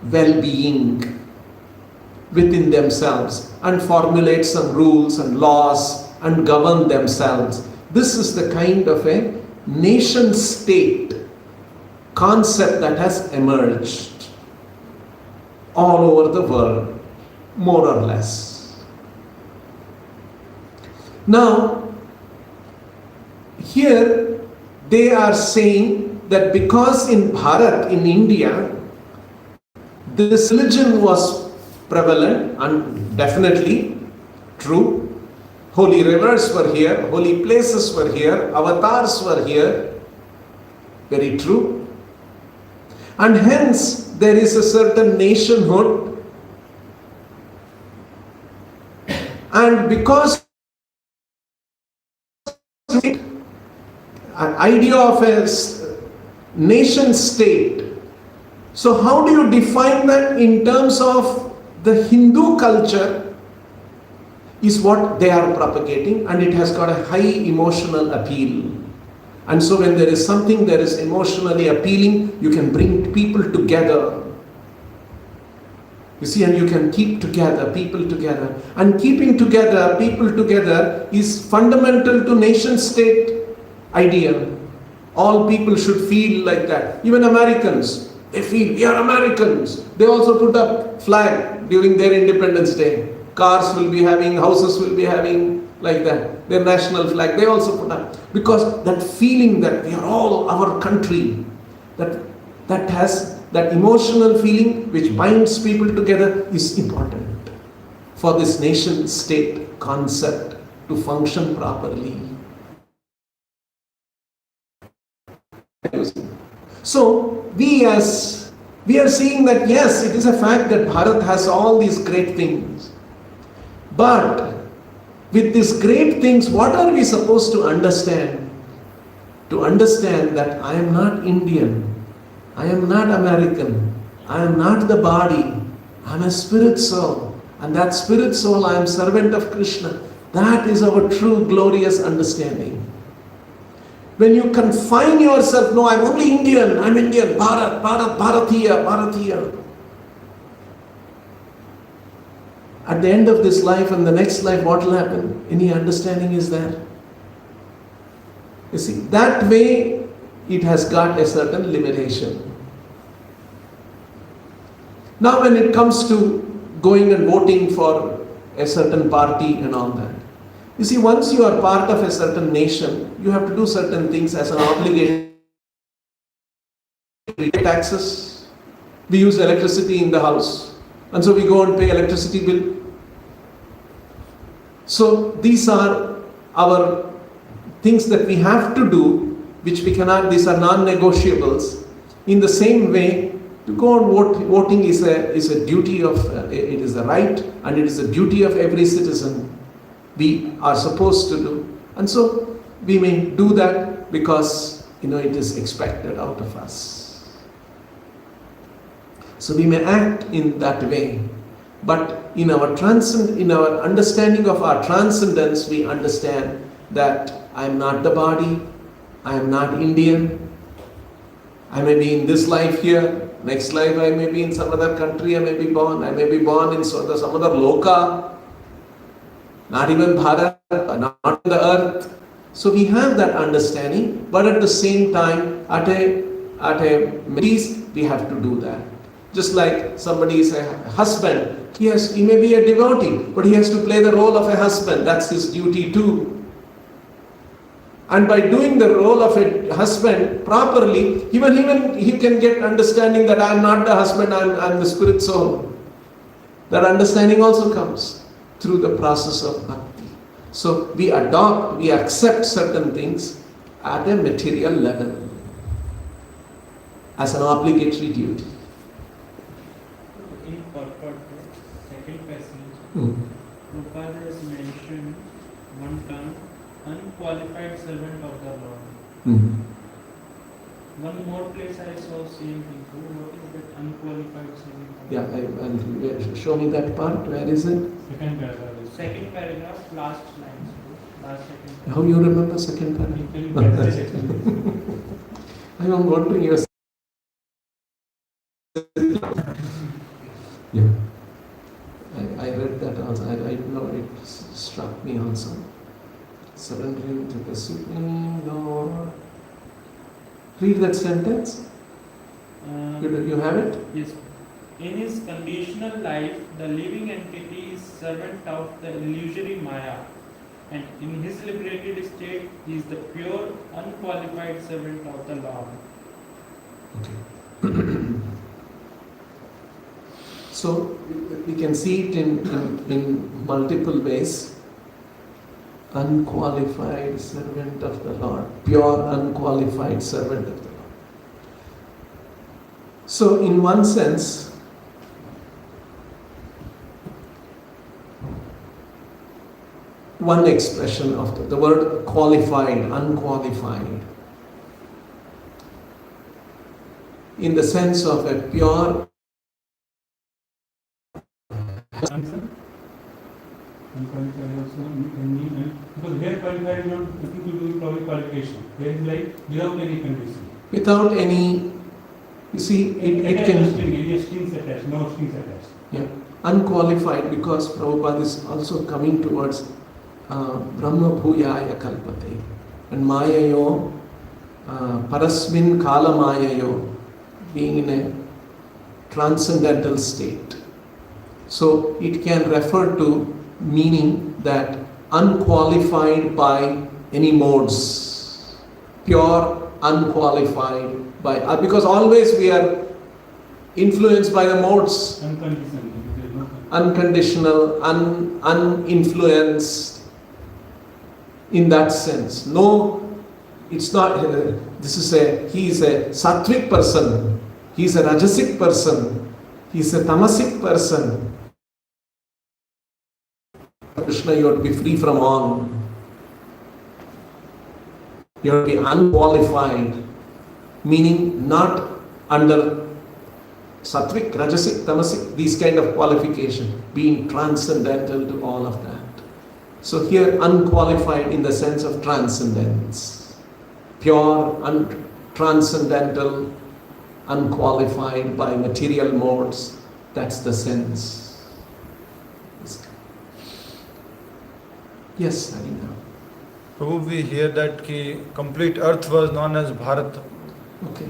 well-being within themselves and formulate some rules and laws and govern themselves. This is the kind of a nation-state concept that has emerged all over the world, more or less. Now, here they are saying that because in Bharat, in India, this religion was prevalent and definitely true. Holy rivers were here, holy places were here, avatars were here. Very true. And hence there is a certain nationhood. And because an idea of a nation state, so how do you define that in terms of the Hindu culture is what they are propagating, and it has got a high emotional appeal. And so when there is something that is emotionally appealing, you can bring people together. You see, and you can keep together, people together. And keeping together, people together is fundamental to nation state idea. All people should feel like that. Even Americans, they feel we are Americans. They also put up flag during their Independence Day. Cars will be having, houses will be having, like that. Their national flag, they also put up. Because that feeling that we are all our country, that has that emotional feeling which binds people together is important for this nation state concept to function properly. So we are seeing that yes, it is a fact that Bharat has all these great things. But with these great things, what are we supposed to understand? To understand that I am not Indian, I am not American, I am not the body, I am a spirit soul. And that spirit soul, I am servant of Krishna. That is our true glorious understanding. When you confine yourself, no, I'm only Indian, I'm Indian, Bharat, Bharatiya, Bharatiya. At the end of this life and the next life, what will happen? Any understanding is there? You see, that way it has got a certain limitation. Now when it comes to going and voting for a certain party and all that, you see, once you are part of a certain nation, you have to do certain things as an obligation. We pay taxes, we use electricity in the house, and so we go and pay electricity bill. So these are our things that we have to do, which we cannot, these are non-negotiables. In the same way, to go and vote, voting is a duty of, it is a right and it is a duty of every citizen. We are supposed to do. And so we may do that because, it is expected out of us. So we may act in that way. But in our understanding of our transcendence, we understand that I am not the body, I am not Indian. I may be in this life here, next life I may be in some other country, I may be born in some other loka, not even Bharat, not the earth. So we have that understanding, but at the same time, at a peace, we have to do that. Just like somebody is a husband, he may be a devotee, but he has to play the role of a husband. That's his duty too. And by doing the role of a husband properly, even he can get understanding that I am not the husband, I am the spirit soul. That understanding also comes through the process of bhakti. So we accept certain things at a material level as an obligatory duty. In purport, Prabhupada has mentioned one term, unqualified servant of the Lord. One more place I saw same thing too. What is that unqualified servant of the Lord? Yeah, show me that part. Where is it? Second paragraph. Second paragraph, last line. Last second paragraph. How you remember second paragraph? I am wondering your. Yeah, I read that also. I know it struck me also. Surrendering to the Supreme Lord. Read that sentence. You have it? Yes. In his conditional life, the living entity is servant of the illusory Maya, and in his liberated state, he is the pure, unqualified servant of the Lord. Okay. So we can see it in multiple ways. Unqualified servant of the Lord, pure, unqualified servant of the Lord. So, in one sense, one expression of the word qualified, unqualified, in the sense of a pure. Unqualified also because here qualified is not nothing to do with probably qualification. Here is like without any condition. Without any, you see, it can. Any strings attached, no strings attached. Yeah, unqualified because Prabhupada is also coming towards Brahma Bhuyaya Kalpate and Mayayo, Parasmin Kala Mayayo, being in a transcendental state. So it can refer to meaning that unqualified by any modes, pure, unqualified by, because always we are influenced by the modes, unconditional, uninfluenced, in that sense. No, it's not, he is a sattvic person, he is a rajasic person, he is a tamasic person. Krishna, you have to be free from all. You have to be unqualified, meaning not under sattvic, rajasic, tamasic, these kind of qualification, being transcendental to all of that. So here, unqualified in the sense of transcendence, pure, transcendental, unqualified by material modes, that's the sense. Yes, Harina. Prabhu, we hear that ki complete earth was known as Bharat. Okay.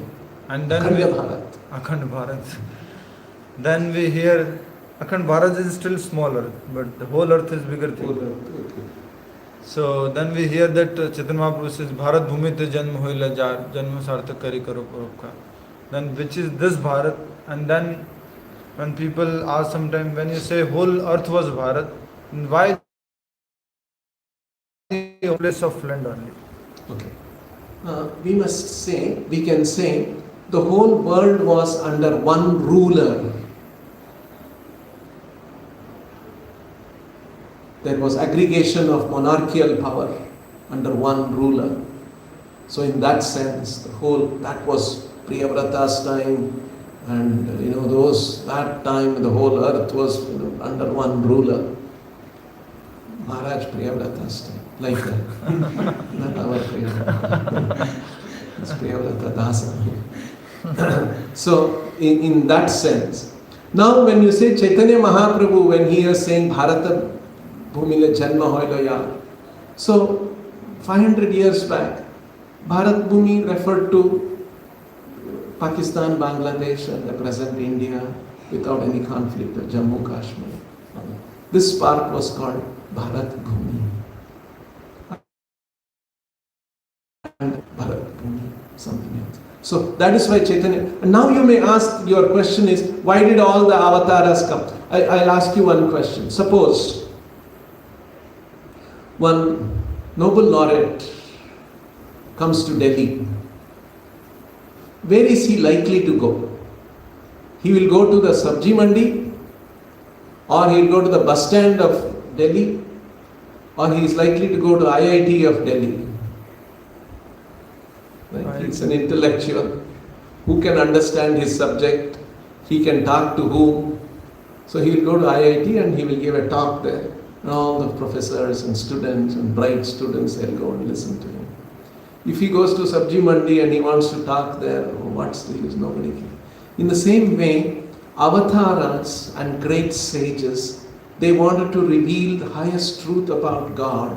And then Akhand Bharat. Then we hear Akhand Bharat is still smaller, but the whole earth is bigger thing. Okay. So then we hear that Chaitanya Mahaprabhu says Bharat Bhumi te janma hoila jar, janma sarthak kari karo paropkar. Then which is this Bharat? And then when people ask sometimes, when you say whole earth was Bharat, why a place of land only? Okay. We can say, the whole world was under one ruler. There was aggregation of monarchical power under one ruler. So in that sense, that was Priyavrata's time, and that time the whole earth was under one ruler. Maharaj Priyavrata's time. Like that. Not our Priyavrata. It's Priyavrata Dasa. So, in that sense. Now, when you say Chaitanya Mahaprabhu, when he is saying Bharata Bhumile Janma Hoilaya, so 500 years back, Bharat Bhumi referred to Pakistan, Bangladesh, and the present India without any conflict of Jammu Kashmir. This part was called Bharat Bhumi. And Bharat Bhumi, something else. So that is why Chaitanya. And now you may ask, your question is, why did all the avatars come? I'll ask you one question. Suppose one Nobel laureate comes to Delhi. Where is he likely to go? He will go to the Sabji Mandi, or he'll go to the bus stand of Delhi, or he is likely to go to IIT of Delhi. Right? He's an intellectual who can understand his subject, he can talk to whom. So he'll go to IIT and he will give a talk there. And all the professors and students and bright students, they'll go and listen to him. If he goes to Sabji Mandi and he wants to talk there, what's the use? Nobody can. In the same way, avatars and great sages, they wanted to reveal the highest truth about God.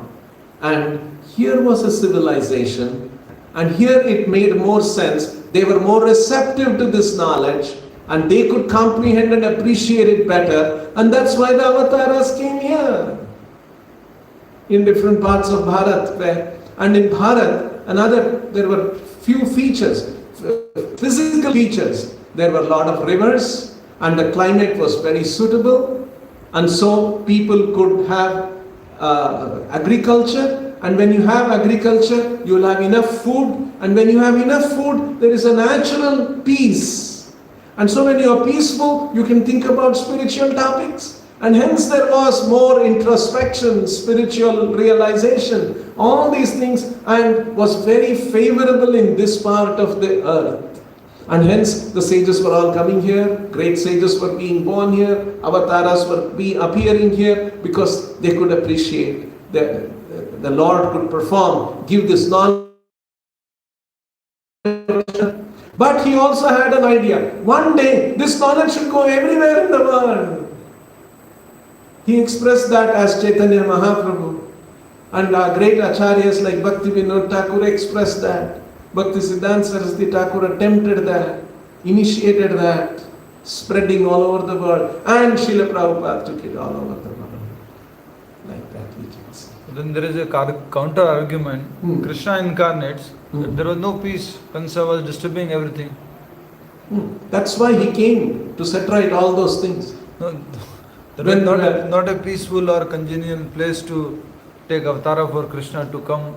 And here was a civilization, and here it made more sense. They were more receptive to this knowledge, and they could comprehend and appreciate it better. And that's why the avatars came here. In different parts of Bharat. And in Bharat, there were few features, physical features. There were a lot of rivers, and the climate was very suitable. And so people could have agriculture. And when you have agriculture, you will have enough food. And when you have enough food, there is a natural peace. And so when you are peaceful, you can think about spiritual topics. And hence there was more introspection, spiritual realization, all these things, and was very favorable in this part of the earth. And hence the sages were all coming here, great sages were being born here, avatars were appearing here, because they could appreciate that the Lord could perform, give this knowledge. But he also had an idea. One day, this knowledge should go everywhere in the world. He expressed that as Chaitanya Mahaprabhu. And our great acharyas like Bhakti Vinod Thakur expressed that. Bhakti Siddhanta Saraswati Thakur attempted that, initiated that, spreading all over the world. And Srila Prabhupada took it all over the world. Like that we can see. Then there is a counter argument. Krishna incarnates. There was no peace. Kansa was disturbing everything. That's why he came, to set right all those things. No, there was not a peaceful or congenial place to take avatara for Krishna to come.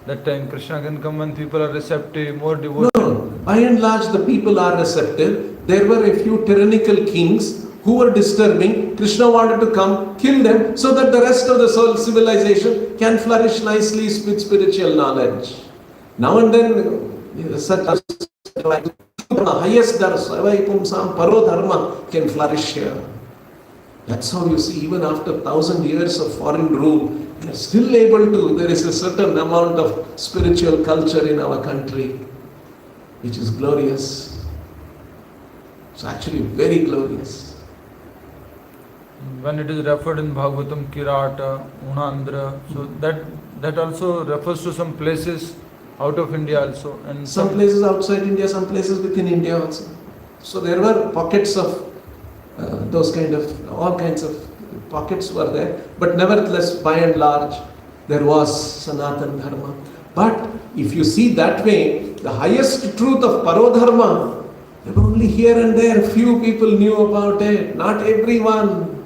That time Krishna can come when people are receptive, more devoted. No, by and large the people are receptive. There were a few tyrannical kings who were disturbing. Krishna wanted to come, kill them, so that the rest of the soul civilization can flourish nicely with spiritual knowledge. Now and then, such the highest pumsam paro dharma can flourish here. That's how you see, even after 1,000 years of foreign rule, we are still able to, there is a certain amount of spiritual culture in our country, which is glorious. It's actually very glorious. When it is referred in Bhagavatam, Kirata, Unandra, so that also refers to some places out of India also. And some places outside India, some places within India also. So there were pockets of all kinds of pockets were there. But nevertheless, by and large, there was Sanatana Dharma. But if you see that way, the highest truth of Parodharma, only here and there few people knew about it. Not everyone.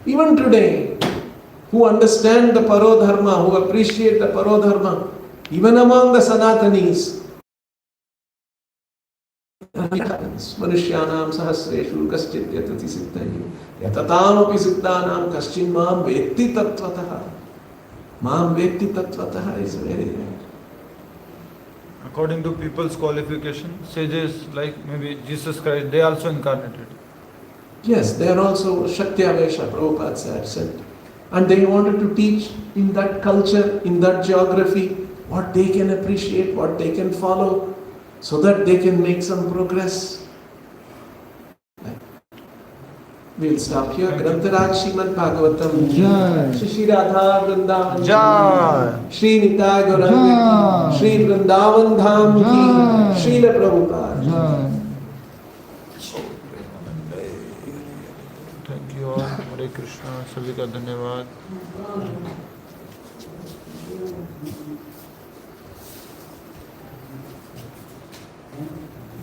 Even today, who understand the Parodharma, who appreciate the Parodharma, even among the Sanatanis, Manushyanam sahasreshu kaschit yatati siddhayu yatatamopi siddhanam kaschin mam vetti tattvataha. Mam vetti tattvataha is very rare. according to people's qualification, sages like maybe Jesus Christ, they also incarnated. Yes, they are also Shaktya-vesha, Prabhupada said. And they wanted to teach in that culture, in that geography, what they can appreciate, what they can follow, so that they can make some progress. We'll stop here. Grantaraj Srimad Bhagavatam. Shri Radha Vrindavan Ki. Shri Nitai Gauranga. Shri Vrindavan Dham Ki. Srila Prabhupada. Thank you all. Hare Krishna. सभी का धन्यवाद.